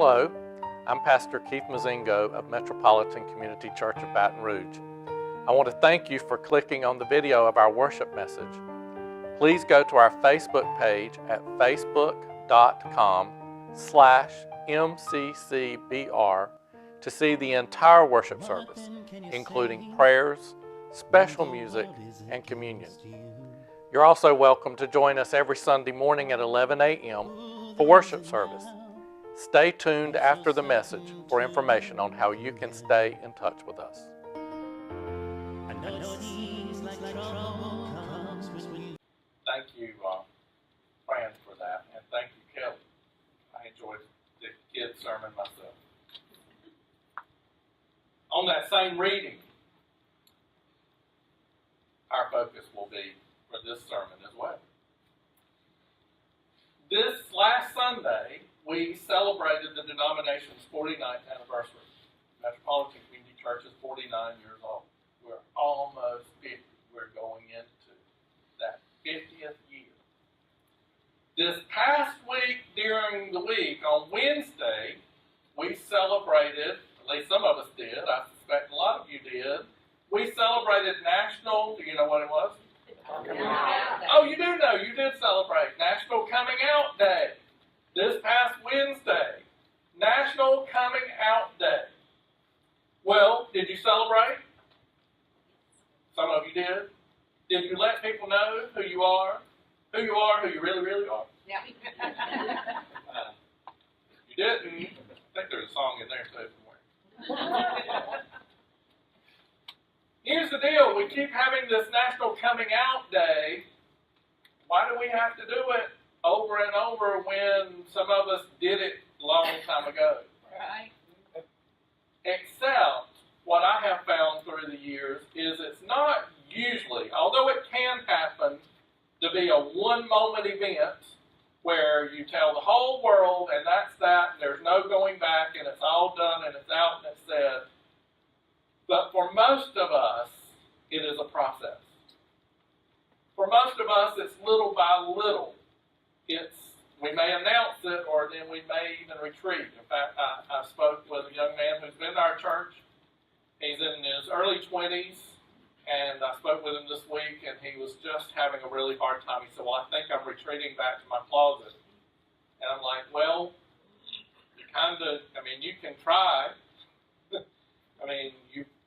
Hello, I'm Pastor Keith Mozingo of Metropolitan Community Church of Baton Rouge. I want to thank you for clicking on the video of our worship message. Please go to our Facebook page at facebook.com/MCCBR to see the entire worship service, including prayers, special music, and communion. You're also welcome to join us every Sunday morning at 11 a.m. for worship service. Stay tuned after the message for information on how you can stay in touch with us. Thank you, Fran, for that, and thank you, Kelly. I enjoyed the kids' sermon myself. On that same reading, our focus will be for this sermon as well. This last Sunday, we celebrated the denomination's 49th anniversary. Metropolitan Community Church is 49 years old. We're almost 50. We're going into that 50th year. This past week, during the week, on Wednesday, we celebrated, at least some of us did, I suspect a lot of you did, we celebrated National, do you know what it was? Oh, you do know, you did celebrate National Coming Out Day. This past Wednesday, National Coming Out Day. Well, did you celebrate? Some of you did. Did you let people know who you are? Who you really, really are? Yeah. You didn't? I think there's a song in there too somewhere. Here's the deal. We keep having this National Coming Out Day. Why do we have to do it over and over when some of us did it a long time ago? Right. Except what I have found through the years is it's not usually, although it can happen to be a one-moment event where you tell the whole world and that's that, and there's no going back, and it's all done, and it's out, and it's said. But for most of us, it is a process. For most of us, it's little by little. We may announce it, or then we may even retreat. In fact, I spoke with a young man who's been to our church. He's in his early 20s, and I spoke with him this week, and he was just having a really hard time. He said, well, I think I'm retreating back to my closet. And I'm like, well, you can try.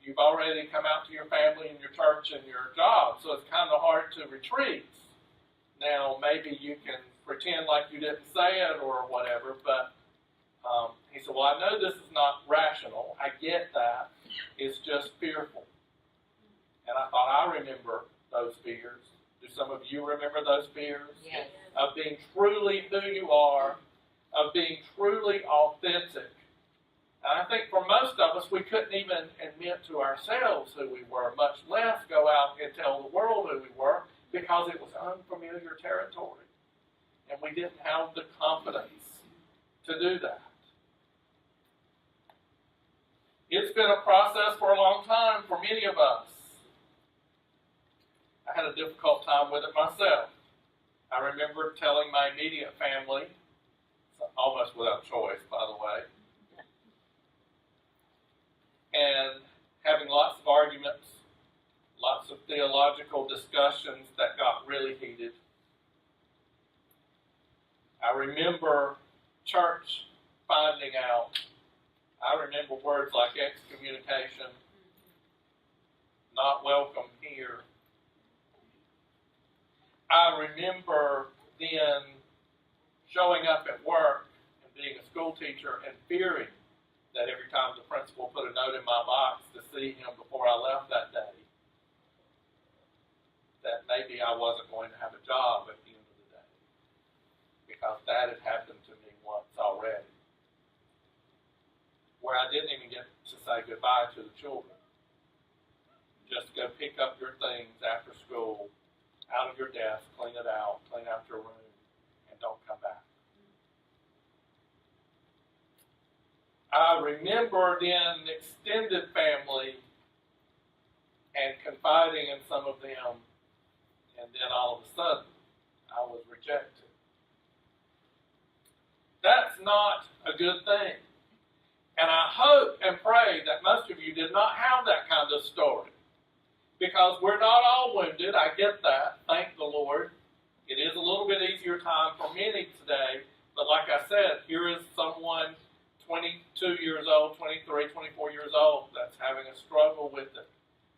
You've already come out to your family and your church and your job, so it's kind of hard to retreat. Now, maybe you can pretend like you didn't say it or whatever, but he said, well, I know this is not rational. I get that. It's just fearful. And I thought, I remember those fears. Do some of you remember those fears? Yes. Of being truly who you are, of being truly authentic. And I think for most of us, we couldn't even admit to ourselves who we were, much less go out and tell the world who we were, because it was unfamiliar territory. And we didn't have the confidence to do that. It's been a process for a long time for many of us. I had a difficult time with it myself. I remember telling my immediate family, almost without choice, by the way, and having lots of arguments, lots of theological discussions that got really heated. I remember church finding out. I remember words like excommunication, not welcome here. I remember then showing up at work and being a school teacher and fearing that every time the principal put a note in my box to see him before I left that day, that maybe I wasn't going to have a job at the end of the day, because that had happened to me once already, where I didn't even get to say goodbye to the children. Just go pick up your things after school, out of your desk, clean it out, clean out your room, and don't come back. I remember then extended family and confiding in some of them, and then all of a sudden, I was rejected. That's not a good thing. And I hope and pray that most of you did not have that kind of story. Because we're not all wounded. I get that. Thank the Lord. It is a little bit easier time for many today. But like I said, here is someone 22 years old, 23, 24 years old that's having a struggle with it,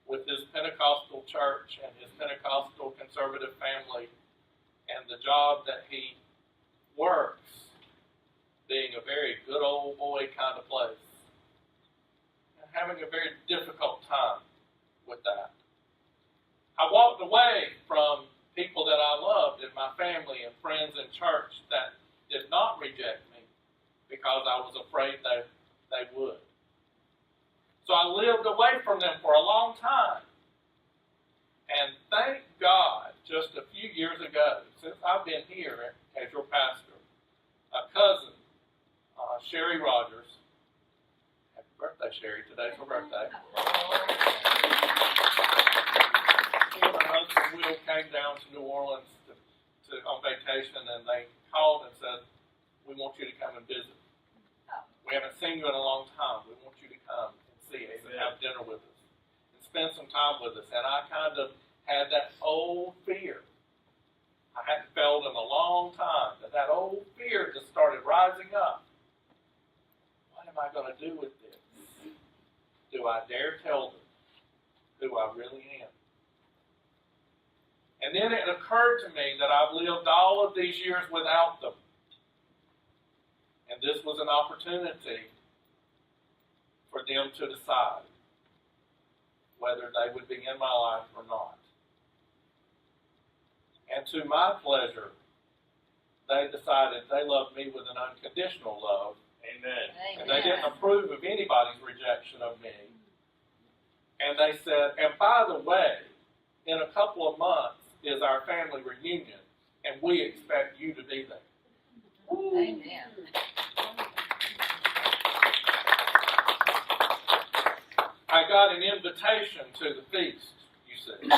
with his Pentecostal church and his Pentecostal conservative family and the job that he works being a very good old boy kind of place. And having a very difficult time with that. I walked away from people that I loved in my family and friends in church that did not reject me because I was afraid they would. So I lived away from them for a long time. And thank God, just a few years ago, since I've been here as your pastor, a cousin, Sherry Rogers, happy birthday, Sherry, today's her birthday. She and her husband Will came down to New Orleans on vacation, and they called and said, "We want you to come and visit. We haven't seen you in a long time. We want you to come and see us and have dinner with us and spend some time with us." And I kind of had that old fear. I hadn't felt in a long time, but that old fear just started rising up. What am I going to do with this? Do I dare tell them who I really am? And then it occurred to me that I've lived all of these years without them. And this was an opportunity for them to decide whether they would be in my life or not. And to my pleasure, they decided they loved me with an unconditional love. Amen. And they didn't approve of anybody's rejection of me. And they said, and by the way, in a couple of months is our family reunion, and we expect you to be there. Amen. I got an invitation to the feast, you see.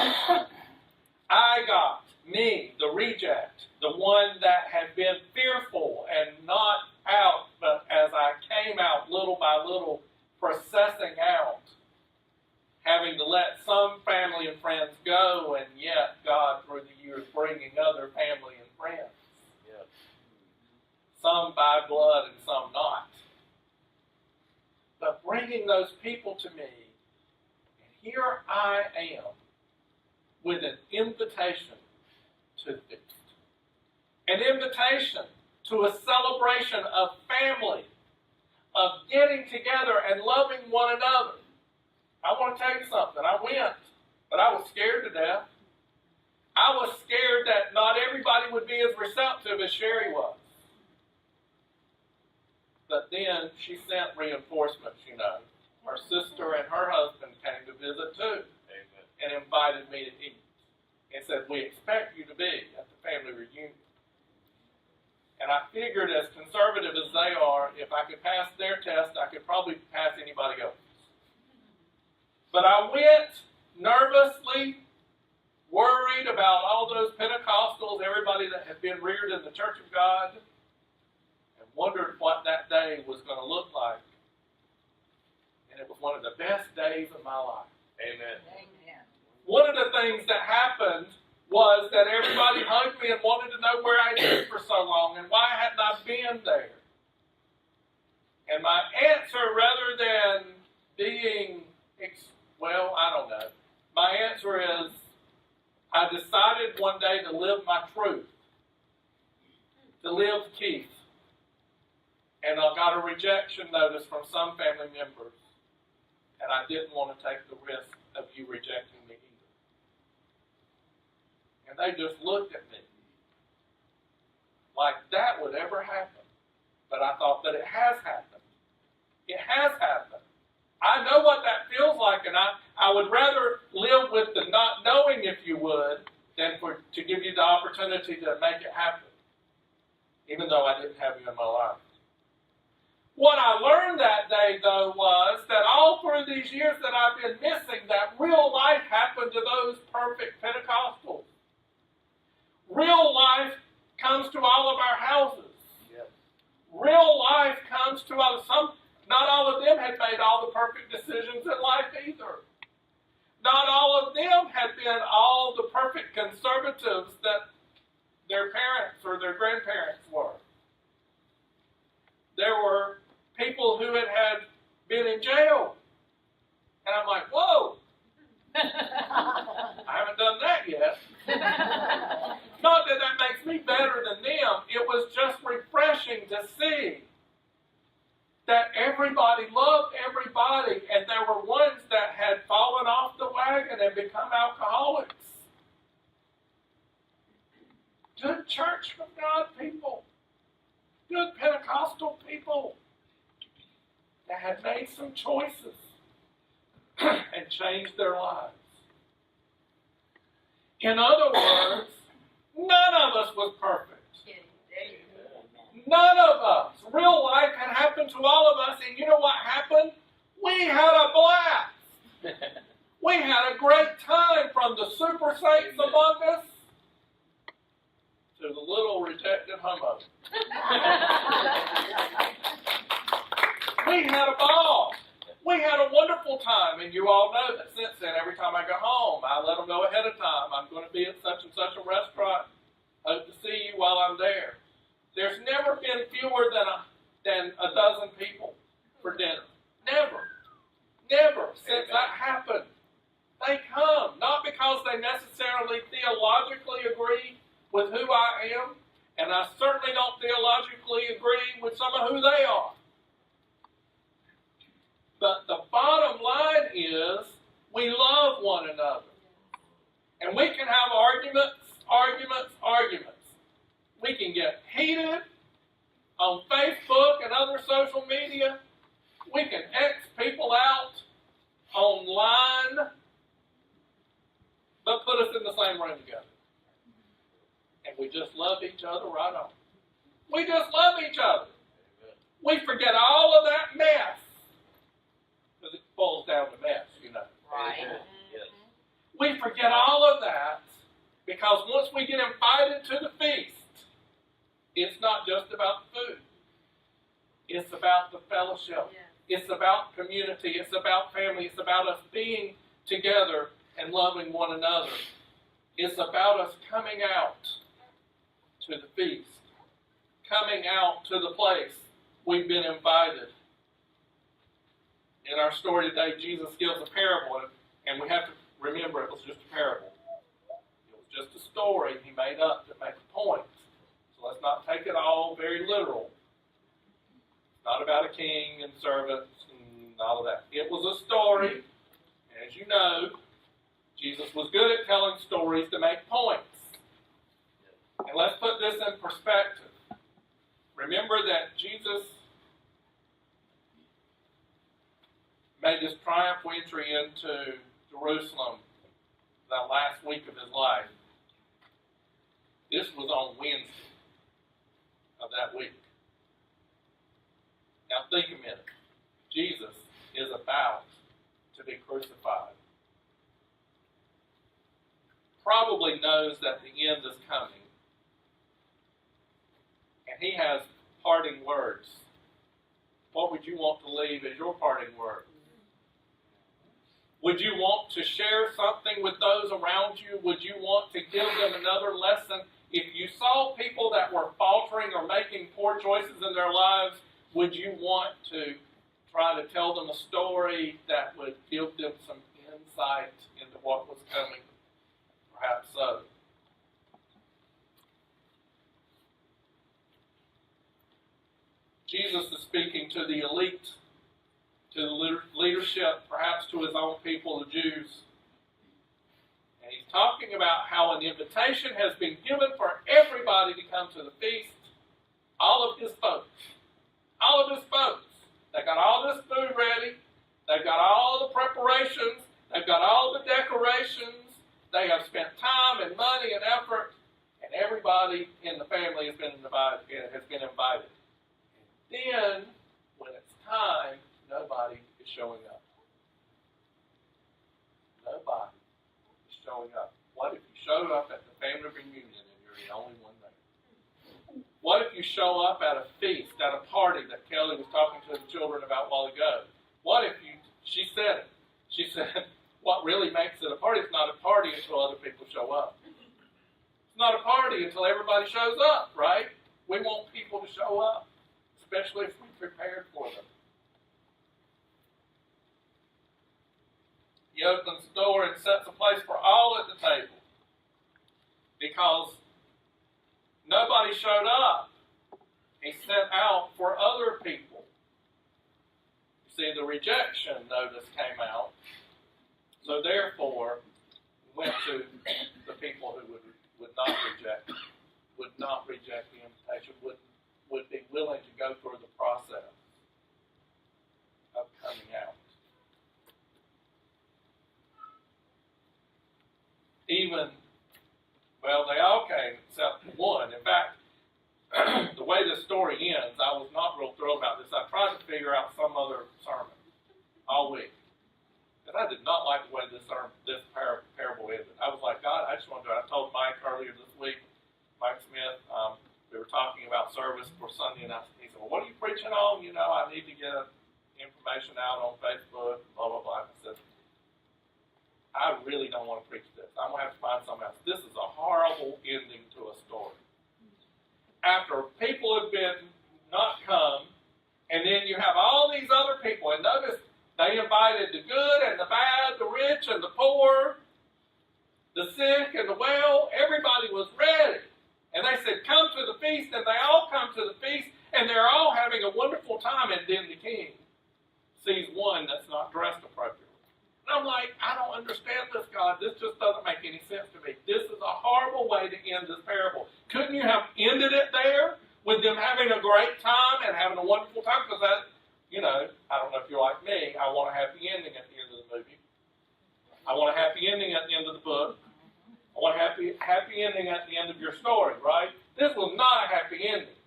I got, me, the reject, the one that had been fearful and not out, but as I came out little by little, processing out, having to let some family and friends go, and yet God, through the years, bringing other family and friends. Yes. Some by blood and some not. But bringing those people to me, and here I am with an invitation to the feast. An invitation to a celebration of family, of getting together and loving one another. I want to tell you something. I went, but I was scared to death. I was scared that not everybody would be as receptive as Sherry was. But then she sent reinforcements, you know. Her sister and her husband came to visit too. Amen. And invited me to eat. And said, "We expect you to be at the family reunion." And I figured, as conservative as they are, if I could pass their test, I could probably pass anybody else. But I went nervously, worried about all those Pentecostals, everybody that had been reared in the Church of God, and wondered what that day was going to look like. And it was one of the best days of my life. Amen. Amen. One of the things that happened was that everybody hugged me and wanted to know where I'd been for so long and why hadn't I been there. And my answer, rather than being, well, I don't know. My answer is, I decided one day to live my truth, to live Keith. And I got a rejection notice from some family members, and I didn't want to take the risk of you rejecting me either. And they just looked at me like that would ever happen. But I thought that it has happened. It has happened. I know what that feels like, and I would rather live with the not knowing, if you would, than to give you the opportunity to make it happen, even though I didn't have you in my life. What I learned that day, though, was that all through these years that I've been missing, that real life happened to those perfect Pentecostals. Real life comes to all of our houses. Yes. Real life comes to us. Not all of them had made all the perfect decisions in life either. Not all of them had been all the perfect conservatives that their parents or their grandparents were. There were people who had been in jail. And I'm like, whoa, I haven't done that yet. Not that that makes me better than them. It was just refreshing to see that everybody loved everybody, and there were ones that had fallen off the wagon and become alcoholics. Good Church of God people, good Pentecostal people that had made some choices and changed their lives. In other words, none of us was perfect. None of us. Real life had happened to all of us, and you know what happened? We had a blast. We had a great time, from the super saints among us to the little rejected homo. We had a ball. We had a wonderful time, and you all know that since then, every time I go home, I let them know ahead of time, I'm going to be at such and such a restaurant. Hope to see you while I'm there. There's never been fewer than a dozen people for dinner. Never. Never since that happened. They come, not because they necessarily theologically agree with who I am, and I certainly don't theologically agree with some of who they are. But the bottom line is, we love one another. And we can have arguments. We can get heated on Facebook and other social media. We can X people out online, but put us in the same room together. And we just love each other right on. We just love each other. We forget all of that mess. Because it boils down to mess, you know. Right. Yes. We forget all of that, because once we get invited to the feast, it's not just about food. It's about the fellowship. Yes. It's about community. It's about family. It's about us being together and loving one another. It's about us coming out to the feast, coming out to the place we've been invited. In our story today, Jesus gives a parable, and we have to remember it was just a parable. It was just a story he made up to make a point. So let's not take it all very literal. It's not about a king and servants and all of that. It was a story. As you know, Jesus was good at telling stories to make points. And let's put this in perspective. Remember that Jesus made this triumphal entry into Jerusalem that last week of his life. This was on Wednesday of that week. Now think a minute. Jesus is about to be crucified. Probably knows that the end is coming. And he has parting words. What would you want to leave as your parting words? Would you want to share something with those around you? Would you want to give them another lesson? If you saw people that were faltering or making poor choices in their lives, would you want to try to tell them a story that would give them some insight into what was coming? Perhaps so. Jesus is speaking to the elite, to the leadership, perhaps to his own people, the Jews. And he's talking about how an invitation has been given for everybody to come to the feast. All of his folks. All of his folks. They got all this food ready. They've got all the preparations. They've got all the decorations. They have spent time and money and effort. And everybody in the family has been invited. Then, when it's time, nobody is showing up. Nobody is showing up. What if you showed up at the family reunion and you're the only one there? What if you show up at a feast, at a party, Shirley was talking to the children about a while ago. What if you, she said it. She said, what really makes it a party is not a party until other people show up. It's not a party until everybody shows up, right? We want people to show up, especially if we prepared for them. He opens the door and sets a place for all at the table because nobody showed up. He sent out for other people. You see, the rejection notice came out. So therefore, went to the people who would not reject the invitation, would be willing to go through the process of coming out. They all came except one. In fact, the way this story ends, I was not real thrilled about this. I tried to figure out some other sermon all week. And I did not like the way this parable ended. I was like, God, I just want to do it. I told Mike earlier this week, Mike Smith, we were talking about service for Sunday, and he said, well, what are you preaching on? You know, I need to get information out on Facebook, blah, blah, blah. I said, I really don't want to preach this. I'm going to have to find something else. This is a horrible ending to a story. After people have been not come, and then you have all these other people, and notice they invited the good and the bad, the rich and the poor, the sick and the well. Everybody was ready. And they said, come to the feast, and they all come to the feast, and they're all having a wonderful time, and then the king sees one that's not dressed appropriately. And I'm like, I don't understand this, God. This just doesn't make any sense to me. This is a horrible way to end this parable. Couldn't you have ended it there with them having a great time and having a wonderful time? Because that, you know, I don't know if you're like me, I want a happy ending at the end of the movie. I want a happy ending at the end of the book. I want a happy ending at the end of your story, right? This was not a happy ending.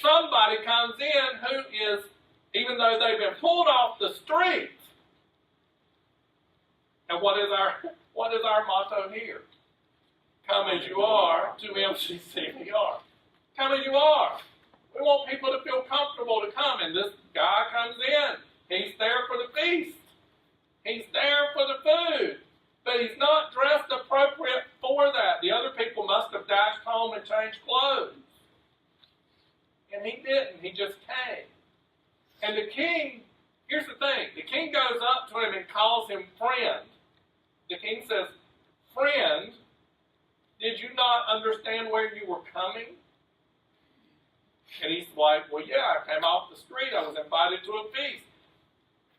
Somebody comes in who is, even though they've been pulled off the street. And what is our motto here? Come as you are to MCCBR. Come as you are. We want people to feel comfortable to come. And this guy comes in. He's there for the feast. He's there for the food. But he's not dressed appropriate for that. The other people must have dashed home and changed clothes. And he didn't. He just came. And the king, here's the thing. The king goes up to him and calls him friend. The king says, friend, did you not understand where you were coming? And he's like, well, yeah, I came off the street. I was invited to a feast.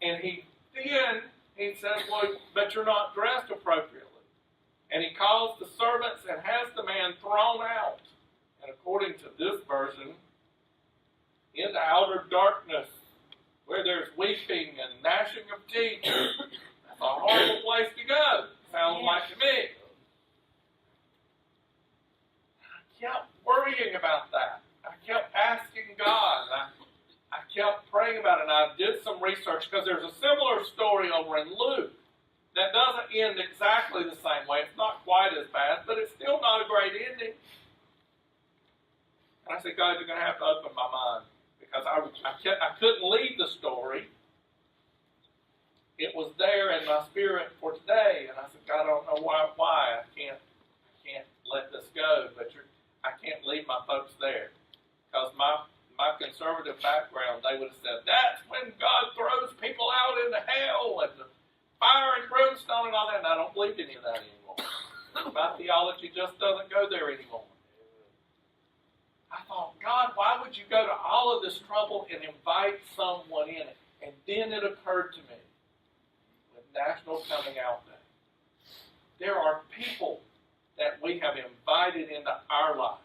And he says, well, but you're not dressed appropriately. And he calls the servants and has the man thrown out. And according to this version, into outer darkness, where there's weeping and gnashing of teeth. That's a horrible place to go, sounds like to me. I kept worrying about that. I kept asking God. I kept praying about it, and I did some research because there's a similar story over in Luke that doesn't end exactly the same way. It's not quite as bad, but it's still not a great ending. And I said, God, you're going to have to open my mind because I couldn't leave the story. It was there in my spirit for today, and I said, God, I don't know why. I can't let this go, but I can't leave my folks there. Because my conservative background, they would have said, that's when God throws people out into hell and the fire and brimstone and all that, and I don't believe any of that anymore. My theology just doesn't go there anymore. I thought, God, why would you go to all of this trouble and invite someone in it? And then it occurred to me, with National Coming Out Day, there are people that we have invited into our lives.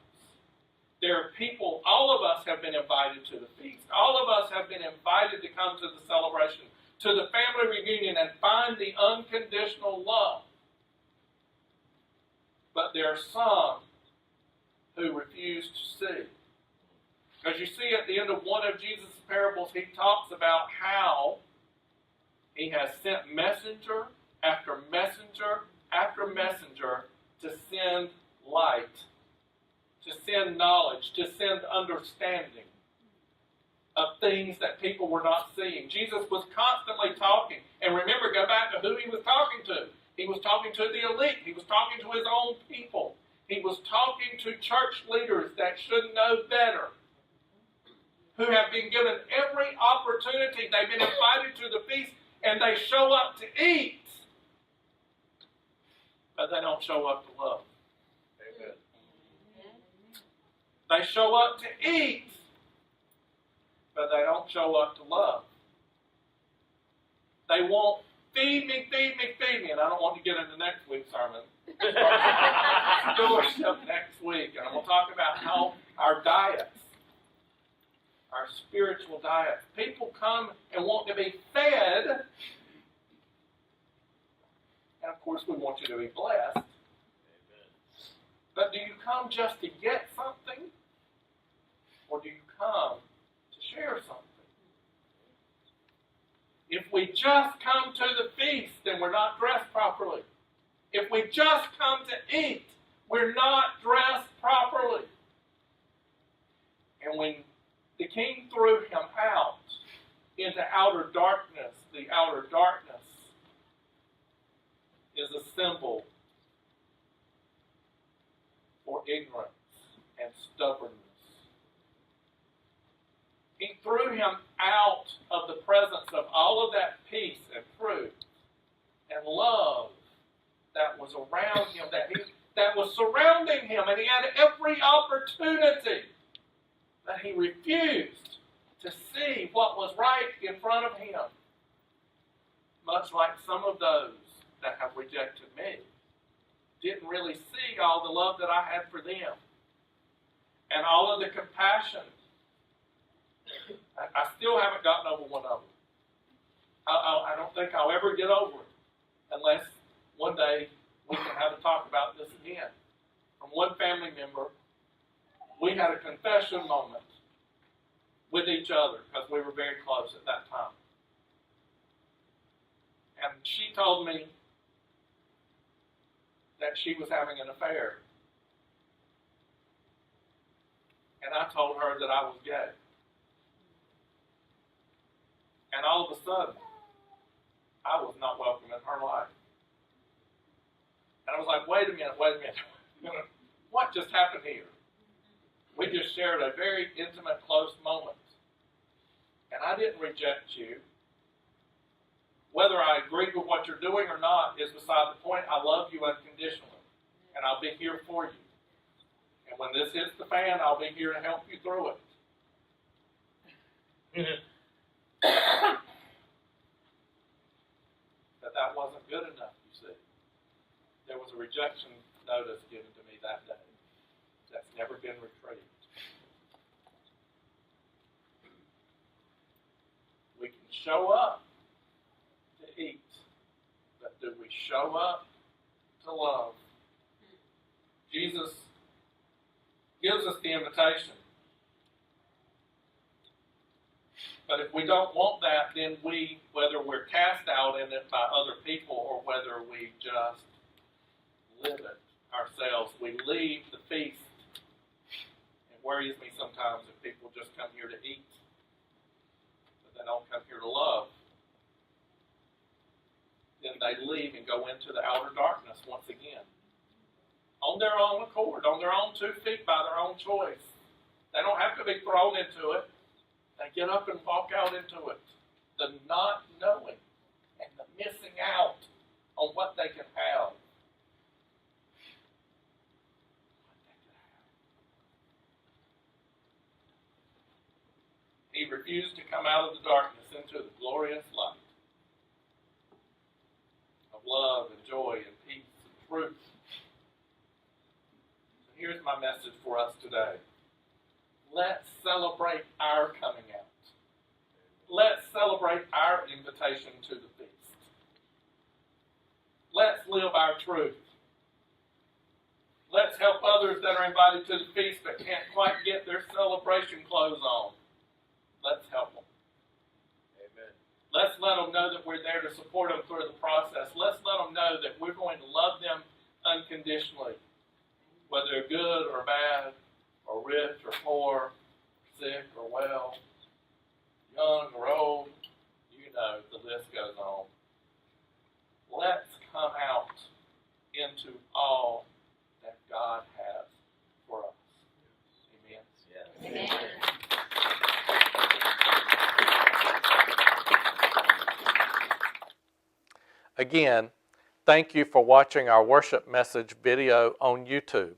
There are people, all of us have been invited to the feast. All of us have been invited to come to the celebration, to the family reunion, and find the unconditional love. But there are some who refuse to see. Because you see at the end of one of Jesus' parables, he talks about how he has sent messenger after messenger after messenger to send light, to send knowledge, to send understanding. of things that people were not seeing. Jesus was constantly talking. And remember, go back to who he was talking to. He was talking to the elite. He was talking to his own people. He was talking to church leaders that should know better, who have been given every opportunity. They've been invited to the feast, and they show up to eat, but they don't show up to love. Amen. They show up to eat, but they don't show up to love. They want, feed me, feed me, feed me. And I don't want to get into next week's sermon. Stewardship next week. And I'm going to talk about how our diets, our spiritual diets, people come and want to be fed. And of course we want you to be blessed. Amen. But do you come just to get something? Or do you come to share something? If we just come to the feast, then we're not dressed properly. If we just come to eat, we're not dressed properly. And when the king threw him out into outer darkness, the outer darkness is a symbol for ignorance and stubbornness. He threw him out of the presence of all of that peace and fruit and love that was around him, that was surrounding him, and he had every opportunity, that he refused to see what was right in front of him. Much like some of those that have rejected me didn't really see all the love that I had for them and all of the compassion. I still haven't gotten over one of them. I don't think I'll ever get over it unless one day we can have a talk about this again. From one family member, we had a confession moment with each other because we were very close at that time. And she told me that she was having an affair. And I told her that I was gay. And all of a sudden, I was not welcome in her life. And I was like, wait a minute. What just happened here? We just shared a very intimate, close moment. And I didn't reject you. Whether I agreed with what you're doing or not is beside the point. I love you unconditionally. And I'll be here for you. And when this hits the fan, I'll be here to help you through it. But that wasn't good enough, you see. There was a rejection notice given to me that day. That's never been retrieved. We can show up to eat, but do we show up to love? Jesus gives us the invitation. But if we don't want that, then we, whether we're cast out in it by other people or whether we just live it ourselves, we leave the feast. It worries me sometimes if people just come here to eat, but they don't come here to love. Then they leave and go into the outer darkness once again. On their own accord, on their own 2 feet, by their own choice. They don't have to be thrown into it. They get up and walk out into it. The not knowing and the missing out on what they can have. He refused to come out of the darkness into the glorious light of love and joy and peace and truth. So here's my message for us today. Let's celebrate our coming out. Let's celebrate our invitation to the feast. Let's live our truth. Let's help others that are invited to the feast but can't quite get their celebration clothes on. Let's help them. Amen. Let's let them know that we're there to support them through the process. Let's let them know that we're going to love them unconditionally, whether they're good or bad, or rich or poor, sick or well. young or old, you know, the list goes on. Let's come out into all that God has for us. Amen. Yes. Amen. Again, thank you for watching our worship message video on YouTube.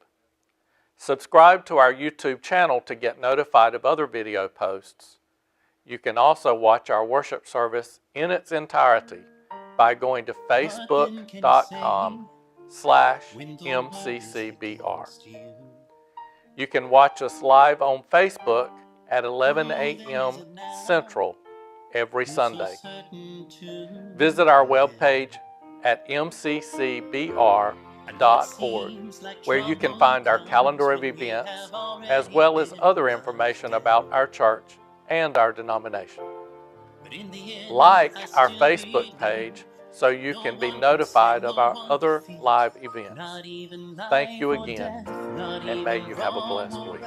Subscribe to our YouTube channel to get notified of other video posts. You can also watch our worship service in its entirety by going to facebook.com/MCCBR. You can watch us live on Facebook at 11 a.m. Central every Sunday. Visit our webpage at mccbr.org, where you can find our calendar of events, as well as other information about our church and our denomination. Like our Facebook page so you can be notified of our other live events. Thank you again, and may you have a blessed week.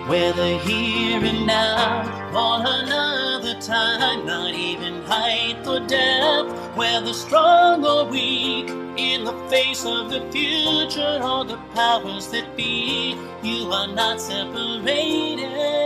Whether here and now or another time, not even height or depth, whether strong or weak, in the face of the future or the powers that be, you are not separated.